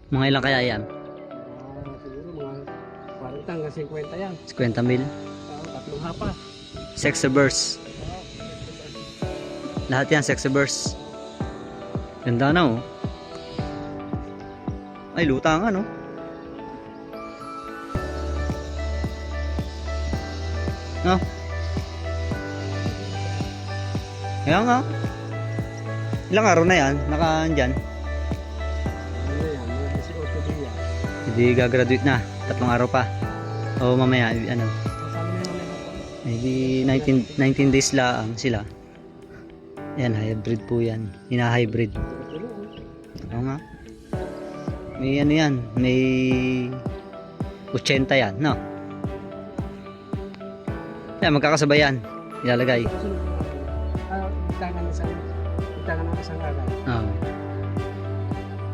Mga ilang kaya yan? Siguro mga 40 hanggang 50 yan. 50 mil. Tatlong hapa. Sexaverse. Lahat yan Sexaverse. Ganda na oh. Ay, lutangan no. No? Kaya nga. Ilang araw na yan? Naka-andyan? Ano yan? Mga 18 diya. Hindi gagraduate na. 3 araw pa. O mamaya, ano. Kasama na yung mga Maybe 19 days lang sila. Yan, hybrid po yan. Hina-hybrid. Oo nga. May ano yan. May 80 yan, no? Yan, magkakasabay yan. Ilalagay. Tangan ng isang agad. Oo.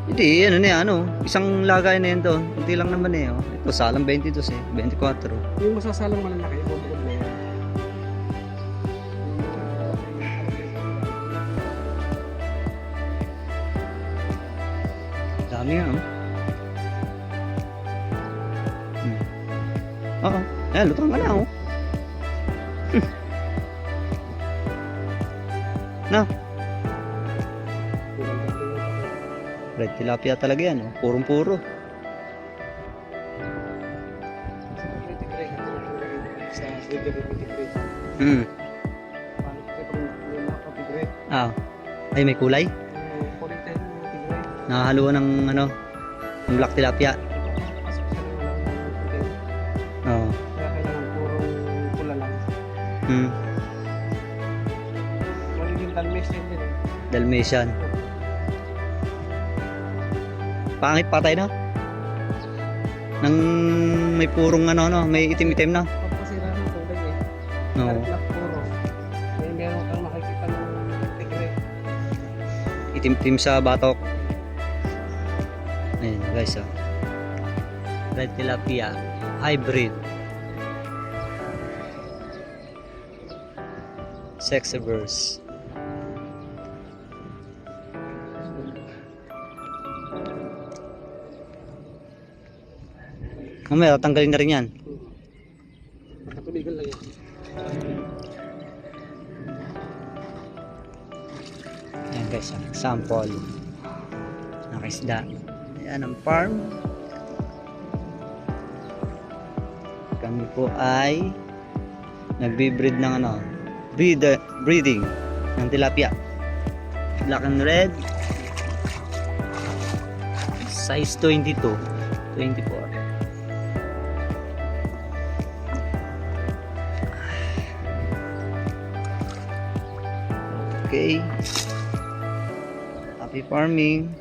Hindi, ano na yan, ano. Isang lagay na yan doon. Hindi lang naman eh. Oh. Ito, salang 22 eh. 24. Yung masasalang malalaki, bubukod na yan. Dami nga, oh. Oo. Ayan, lutang ka na, oh. No? Red tilapia talaga yan, oh. Purong-puro. Sa Tigre. Hmm. Paano kasi pag yung nakatigre? Ah. Ay, may kulay. Kulit tayo ng tigre. Nakahaluan ng ano, ng black tilapia. Pasok siya ng tigre. Oo. Kaya kailangan purong pula lang. Hmm. Magiging Dalmatian din. Dalmatian. Pangit patay na. Nang may purong ano, no, may itim-itim na. Pagkasira ng tubig eh. Oo. Black puro. May meron kang makikita ng tigre. Itim-itim sa batok. Ayan guys, oh. Red tilapia hybrid. Sexaverse. Mamaya tatanggalin na rin yan. Katubigan lang yan. Ayan guys, example ng isda. Ayan ang farm. Kami po ay nagbi-breed ng ano, breeding ng tilapia. Black and red. Size 22, 24. Okay. Happy farming.